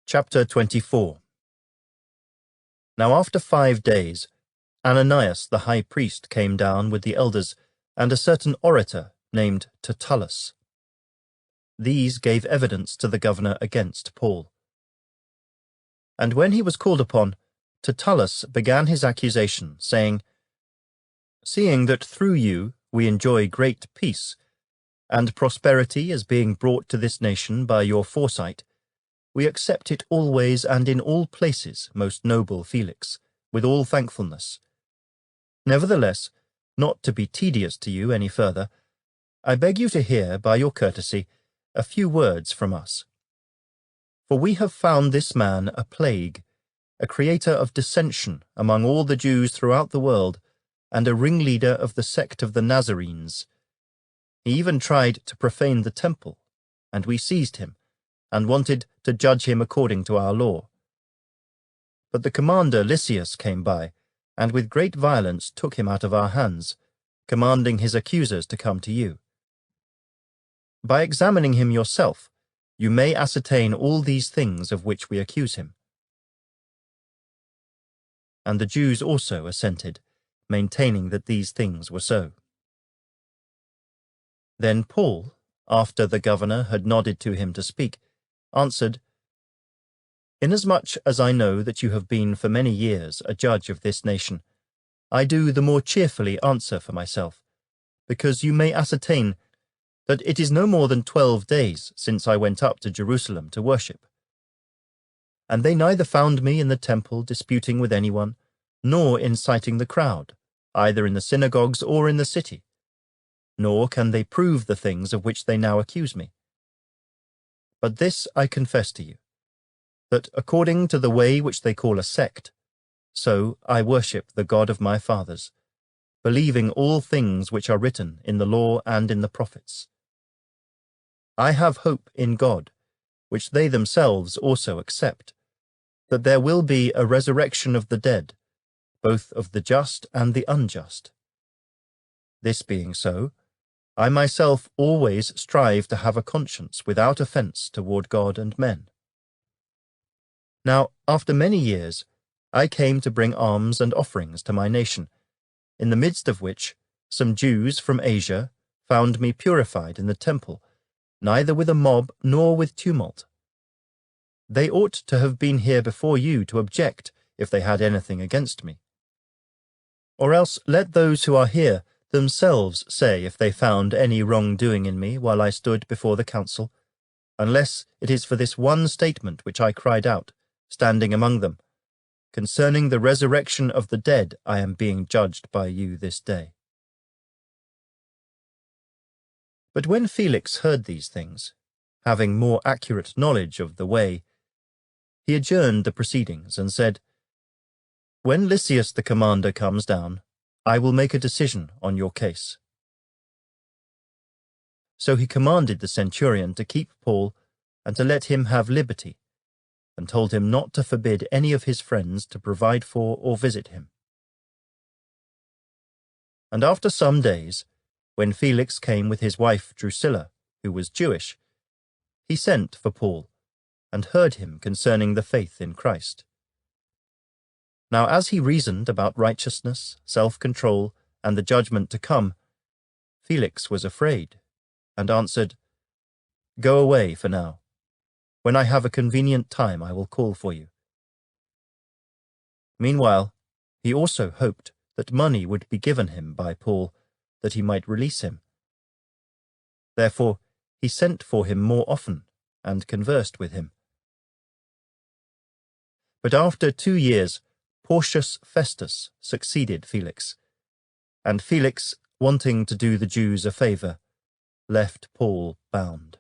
Chapter 24. Now after 5 days, Ananias the high priest came down with the elders and a certain orator named Tertullus. These gave evidence to the governor against Paul. And when he was called upon, Tertullus began his accusation, saying, "Seeing that through you we enjoy great peace, and prosperity is being brought to this nation by your foresight, we accept it always and in all places, most noble Felix, with all thankfulness. Nevertheless, not to be tedious to you any further, I beg you to hear, by your courtesy, a few words from us. For we have found this man a plague, a creator of dissension among all the Jews throughout the world, and a ringleader of the sect of the Nazarenes. He even tried to profane the temple, and we seized him, and wanted to judge him according to our law. But the commander Lysias came by, and with great violence took him out of our hands, commanding his accusers to come to you. By examining him yourself, you may ascertain all these things of which we accuse him." And the Jews also assented, maintaining that these things were so. Then Paul, after the governor had nodded to him to speak, answered, "Inasmuch as I know that you have been for many years a judge of this nation, I do the more cheerfully answer for myself, because you may ascertain that it is no more than 12 days since I went up to Jerusalem to worship. And they neither found me in the temple disputing with anyone, nor inciting the crowd, either in the synagogues or in the city, nor can they prove the things of which they now accuse me. But this I confess to you, that according to the way which they call a sect, so I worship the God of my fathers, believing all things which are written in the law and in the prophets. I have hope in God, which they themselves also accept, that there will be a resurrection of the dead, both of the just and the unjust. This being so, I myself always strive to have a conscience without offense toward God and men. Now, after many years, I came to bring alms and offerings to my nation, in the midst of which some Jews from Asia found me purified in the temple, neither with a mob nor with tumult. They ought to have been here before you to object if they had anything against me. Or else let those who are here themselves say if they found any wrongdoing in me while I stood before the council, unless it is for this one statement which I cried out, standing among them, concerning the resurrection of the dead I am being judged by you this day." But when Felix heard these things, having more accurate knowledge of the way, he adjourned the proceedings and said, "When Lysias the commander comes down, I will make a decision on your case." So he commanded the centurion to keep Paul and to let him have liberty, and told him not to forbid any of his friends to provide for or visit him. And after some days, when Felix came with his wife Drusilla, who was Jewish, he sent for Paul, and heard him concerning the faith in Christ. Now as he reasoned about righteousness, self-control, and the judgment to come, Felix was afraid, and answered, "Go away for now. When I have a convenient time I will call for you." Meanwhile, he also hoped that money would be given him by Paul, that he might release him. Therefore he sent for him more often, and conversed with him. But after 2 years, Porcius Festus succeeded Felix, and Felix, wanting to do the Jews a favor, left Paul bound.